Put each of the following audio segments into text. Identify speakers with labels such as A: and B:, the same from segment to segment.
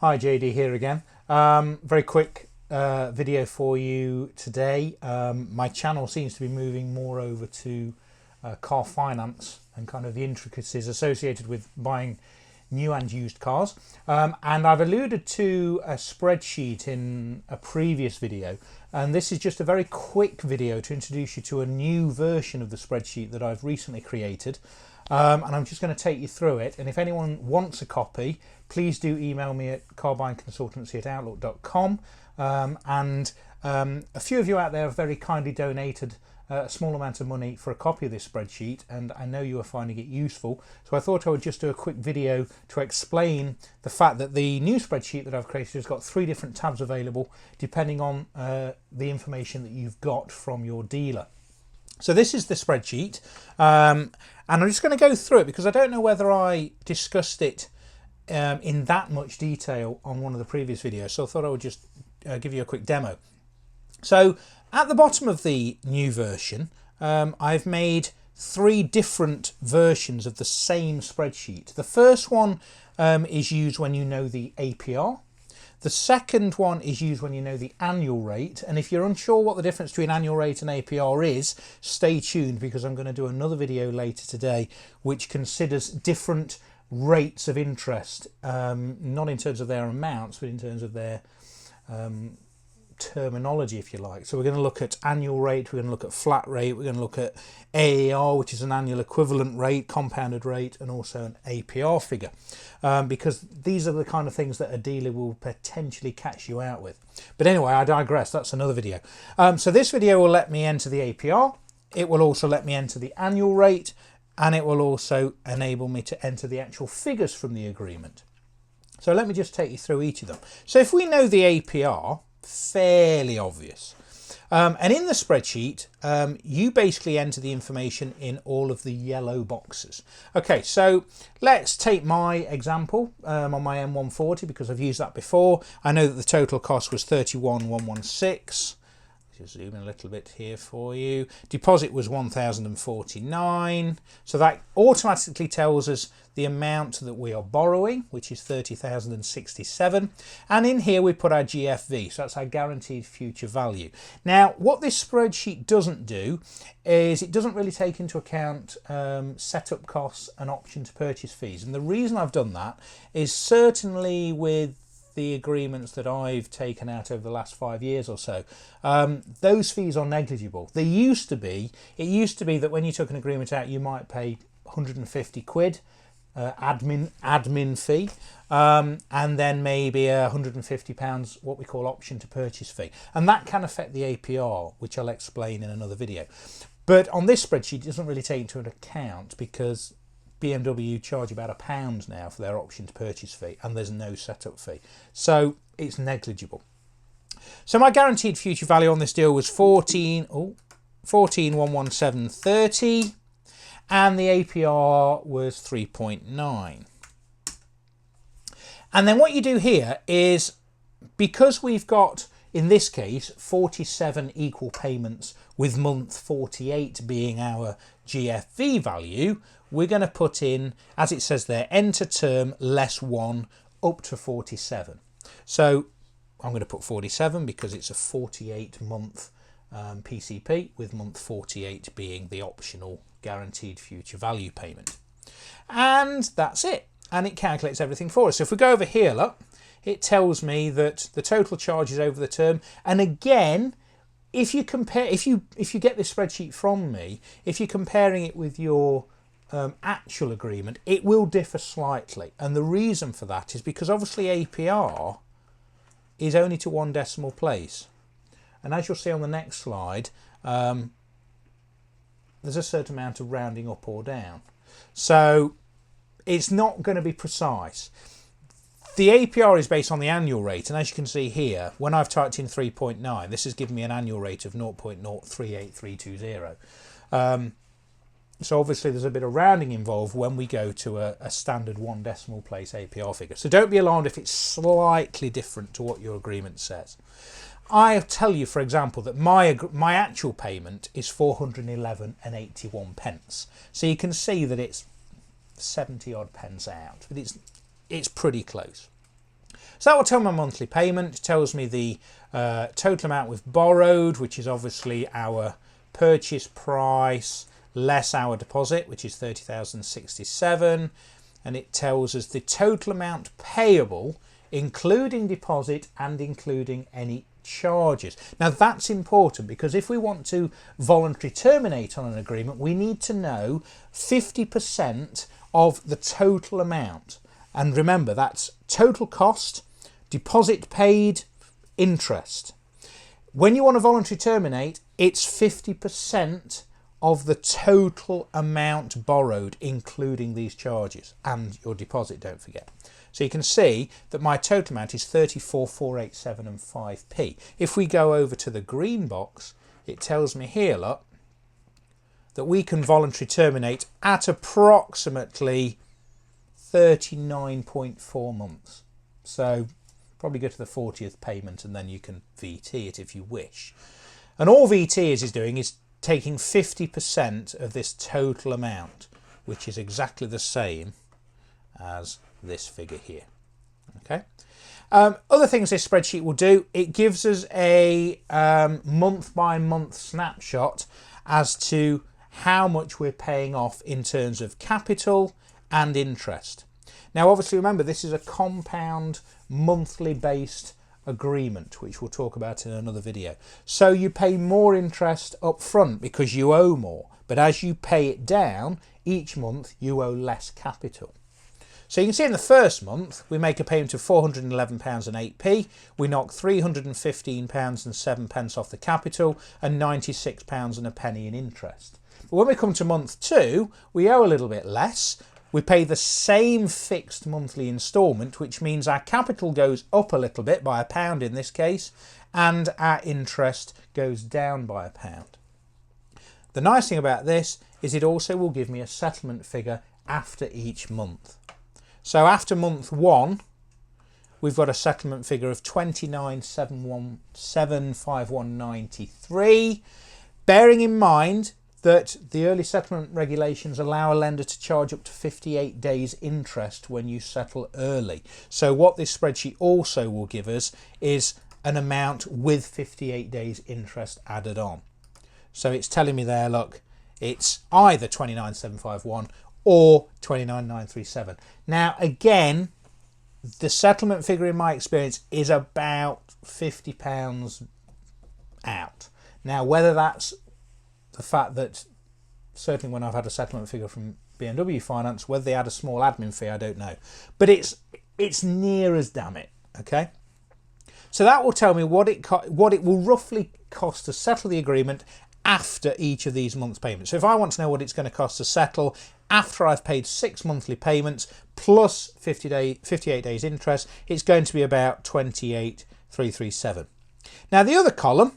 A: Hi, JD here again. Very quick video for you today. My channel seems to be moving more over to car finance and kind of the intricacies associated with buying new and used cars. And I've alluded to a spreadsheet in a previous video, and this is just a very quick video to introduce you to a new version of the spreadsheet that I've recently created. And I'm just going to take you through it, and if anyone wants a copy, please do email me at carbuyingconsultancy@outlook.com. A few of you out there have very kindly donated a small amount of money for a copy of this spreadsheet, and I know you are finding it useful, so I thought I would just do a quick video to explain the fact that the new spreadsheet that I've created has got 3 different tabs available depending on the information that you've got from your dealer. So this is the spreadsheet, and I'm just going to go through it because I don't know whether I discussed it in that much detail on one of the previous videos, so I thought I would just give you a quick demo. So at the bottom of the new version, I've made 3 different versions of the same spreadsheet. The first one is used when you know the APR. The second one is used when you know the annual rate, and if you're unsure what the difference between annual rate and APR is, stay tuned because I'm going to do another video later today which considers different rates of interest, not in terms of their amounts but in terms of their terminology, if you like. So we're going to look at annual rate, we're going to look at flat rate, we're going to look at AAR, which is an annual equivalent rate, compounded rate, and also an APR figure, because these are the kind of things that a dealer will potentially catch you out with. But anyway, I digress, that's another video. So this video will let me enter the APR, it will also let me enter the annual rate, and it will also enable me to enter the actual figures from the agreement. So let me just take you through each of them. So if we know the APR, fairly obvious, and in the spreadsheet you basically enter the information in all of the yellow boxes. Okay, so let's take my example on my M140 because I've used that before. I know that the total cost was 31,116. Just zoom in a little bit here for you. Deposit was 1,049, so that automatically tells us the amount that we are borrowing, which is 30,067, and in here we put our GFV, so that's our guaranteed future value. Now what this spreadsheet doesn't do is it doesn't really take into account setup costs and option to purchase fees, and the reason I've done that is certainly with the agreements that I've taken out over the last 5 years or so, those fees are negligible. It used to be that when you took an agreement out you might pay 150 quid admin fee, and then maybe £150 what we call option to purchase fee, and that can affect the APR, which I'll explain in another video. But on this spreadsheet it doesn't really take into account because BMW charge about £1 now for their option to purchase fee, and there's no setup fee, so it's negligible. So my guaranteed future value on this deal was 14,117.30, and the APR was 3.9. And then what you do here is, because we've got in this case 47 equal payments with month 48 being our GFV value, we're going to put in, as it says there, enter term less 1 up to 47. So I'm going to put 47 because it's a 48 month PCP, with month 48 being the optional guaranteed future value payment. And that's it. And it calculates everything for us. So if we go over here, look, it tells me that the total charge is over the term. And again, if you compare, if you get this spreadsheet from me, if you're comparing it with your actual agreement, it will differ slightly, and the reason for that is because obviously APR is only to 1 decimal place, and as you'll see on the next slide, there's a certain amount of rounding up or down, so it's not going to be precise. The APR is based on the annual rate, and as you can see here, when I've typed in 3.9, this has given me an annual rate of 0.038320. So obviously there's a bit of rounding involved when we go to a standard 1 decimal place APR figure. So don't be alarmed if it's slightly different to what your agreement says. I tell you, for example, that my actual payment is 411.81. So you can see that it's 70 odd pence out, but it's pretty close. So that will tell me my monthly payment. It tells me the total amount we've borrowed, which is obviously our purchase price less our deposit, which is 30,067, and it tells us the total amount payable, including deposit and including any charges. Now that's important, because if we want to voluntarily terminate on an agreement, we need to know 50% of the total amount. And remember, that's total cost, deposit paid, interest. When you want to voluntarily terminate, it's 50% of the total amount borrowed, including these charges and your deposit, don't forget. So you can see that my total amount is 34,487 and 5p. If we go over to the green box, it tells me here, look, that we can voluntarily terminate at approximately 39.4 months. So probably go to the 40th payment and then you can VT it if you wish. And all VT is doing is taking 50% of this total amount, which is exactly the same as this figure here. Okay. Other things this spreadsheet will do, it gives us a month by month snapshot as to how much we're paying off in terms of capital and interest. Now obviously remember, this is a compound monthly based agreement, which we'll talk about in another video. So you pay more interest up front because you owe more, but as you pay it down each month you owe less capital. So you can see in the first month we make a payment of £411 and 8p, we knock £315 and 7 pence off the capital and £96 and a penny in interest. But when we come to month 2 we owe a little bit less. We pay the same fixed monthly instalment, which means our capital goes up a little bit by £1 in this case, and our interest goes down by £1. The nice thing about this is it also will give me a settlement figure after each month. So after month 1, we've got a settlement figure of 29,751.93, bearing in mind that the early settlement regulations allow a lender to charge up to 58 days interest when you settle early. So what this spreadsheet also will give us is an amount with 58 days interest added on. So it's telling me there, look, it's either 29,751 or 29,937. Now again, the settlement figure in my experience is about £50 out. Now whether that's the fact that certainly when I've had a settlement figure from BMW Finance, whether they add a small admin fee, I don't know, but it's near as damn it. Okay, so that will tell me what it will roughly cost to settle the agreement after each of these months' payments. So if I want to know what it's going to cost to settle after I've paid 6 monthly payments plus 58 days interest, it's going to be about 28,337. Now the other column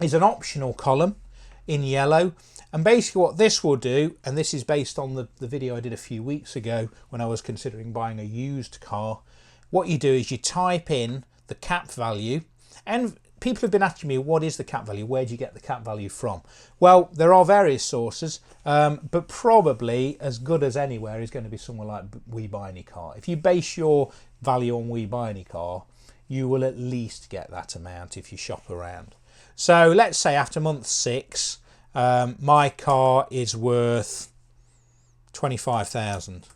A: is an optional column in yellow, and basically what this will do, and this is based on the video I did a few weeks ago when I was considering buying a used car, what you do is you type in the cap value, and people have been asking me, what is the cap value, where do you get the cap value from? Well, there are various sources, but probably as good as anywhere is going to be somewhere like We Buy Any Car. If you base your value on We Buy Any Car, you will at least get that amount if you shop around. So let's say after month 6, my car is worth 25,000.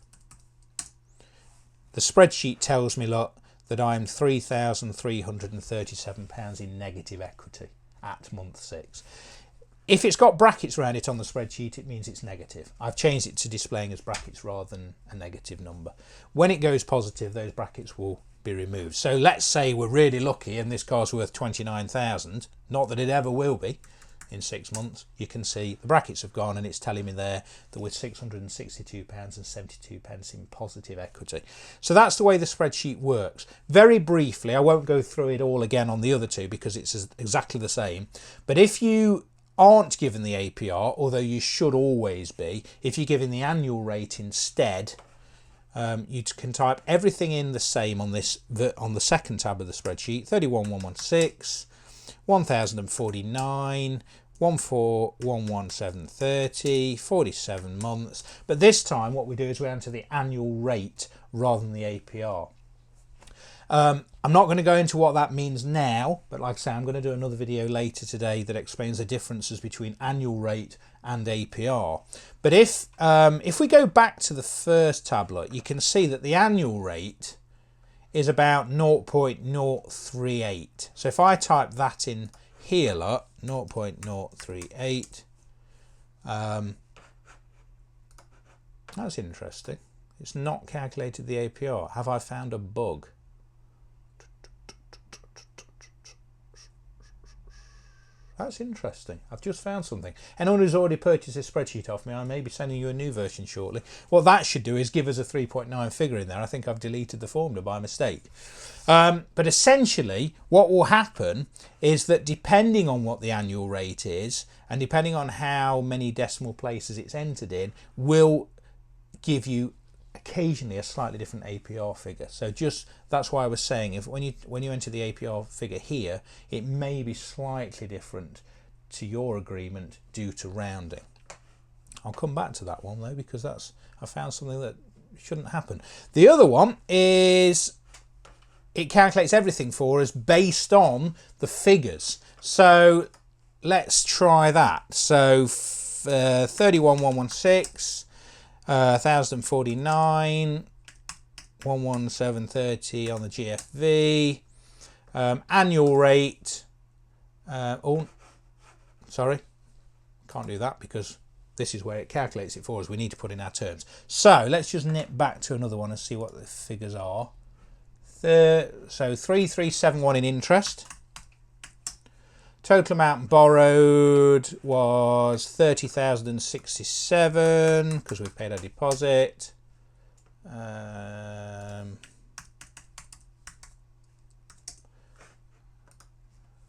A: The spreadsheet tells me, look, that I'm £3,337 in negative equity at month 6. If it's got brackets around it on the spreadsheet, it means it's negative. I've changed it to displaying as brackets rather than a negative number. When it goes positive, those brackets will be removed. So let's say we're really lucky and this car's worth 29,000, not that it ever will be in 6 months. You can see the brackets have gone and it's telling me there that we're £662 and 72 pence in positive equity. So that's the way the spreadsheet works. Very briefly, I won't go through it all again on the other two because it's exactly the same, but if you aren't given the APR, although you should always be, if you're given the annual rate instead, you can type everything in the same on the second tab of the spreadsheet: 31,116, 1,049, 1411730, 47 months. But this time what we do is we enter the annual rate rather than the APR. I'm not going to go into what that means now, but like I say, I'm going to do another video later today that explains the differences between annual rate and APR. But if we go back to the first tab, look, you can see that the annual rate is about 0.038. So if I type that in here, look, 0.038, that's interesting. It's not calculated the APR. Have I found a bug? That's interesting. I've just found something. Anyone who's already purchased this spreadsheet off me, I may be sending you a new version shortly. What that should do is give us a 3.9 figure in there. I think I've deleted the formula by mistake. But essentially, what will happen is that depending on what the annual rate is, and depending on how many decimal places it's entered in, will give you occasionally a slightly different APR figure. So just that's why I was saying, if when you enter the APR figure here, it may be slightly different to your agreement due to rounding. I'll come back to that one though, because I found something that shouldn't happen. The other one is it calculates everything for us based on the figures. So let's try that. So 31,116, 1,049, 11730 on the GFV, annual rate. Oh, sorry, can't do that because this is where it calculates it for us. We need to put in our terms. So let's just nip back to another one and see what the figures are. So 3371 in interest. Total amount borrowed was 30,067 because we've paid our deposit.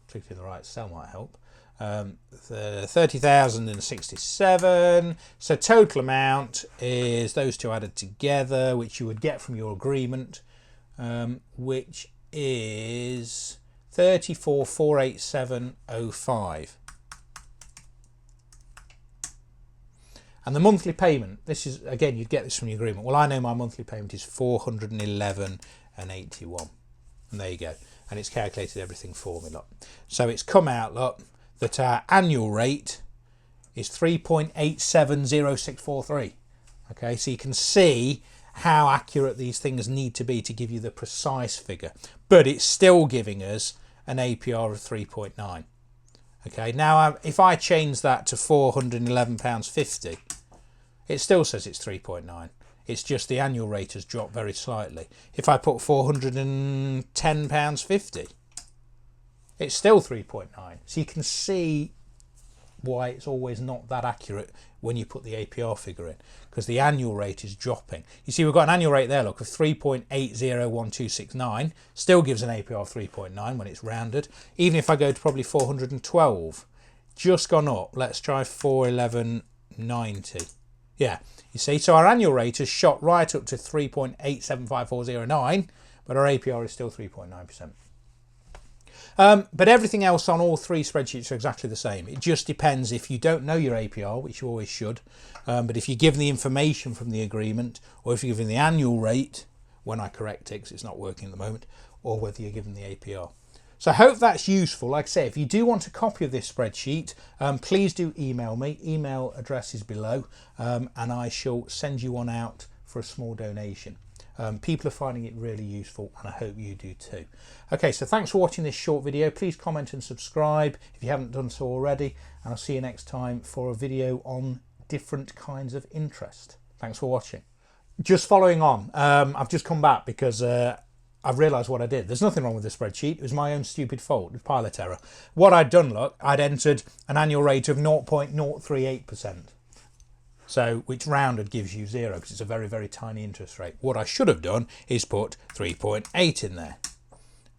A: Clicking the right cell might help. 30,067. So total amount is those two added together, which you would get from your agreement, which is 34,487.05. And the monthly payment, this is, again, you'd get this from your agreement. Well, I know my monthly payment is 411.81. And there you go. And it's calculated everything for me, look. So it's come out, look, that our annual rate is 3.870643. Okay, so you can see how accurate these things need to be to give you the precise figure. But it's still giving us an APR of 3.9. Okay, now if I change that to £411.50, it still says it's 3.9. It's just the annual rate has dropped very slightly. If I put £410.50, it's still 3.9. So you can see why it's always not that accurate when you put the APR figure in, because the annual rate is dropping. You see, we've got an annual rate there, look, of 3.801269, still gives an APR of 3.9 when it's rounded. Even if I go to probably 412, just gone up. Let's try 411.90. Yeah, you see, so our annual rate has shot right up to 3.875409, but our APR is still 3.9%. But everything else on all three spreadsheets are exactly the same. It just depends if you don't know your APR, which you always should, but if you're given the information from the agreement, or if you're given the annual rate, when I correct it because it's not working at the moment, or whether you're given the APR. So I hope that's useful. Like I say, if you do want a copy of this spreadsheet, please do email me. Email address is below, and I shall send you one out for a small donation. People are finding it really useful, and I hope you do too. Okay, so thanks for watching this short video. Please comment and subscribe if you haven't done so already, and I'll see you next time for a video on different kinds of interest. Thanks for watching. Just following on, I've just come back because I've realised what I did. There's nothing wrong with the spreadsheet. It was my own stupid fault, with pilot error. What I'd done, look, I'd entered an annual rate of 0.038%. So, which rounded gives you 0 because it's a very, very tiny interest rate. What I should have done is put 3.8 in there.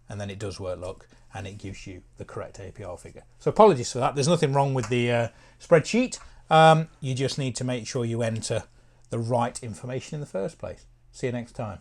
A: And then it does work, look, and it gives you the correct APR figure. So apologies for that. There's nothing wrong with the spreadsheet. You just need to make sure you enter the right information in the first place. See you next time.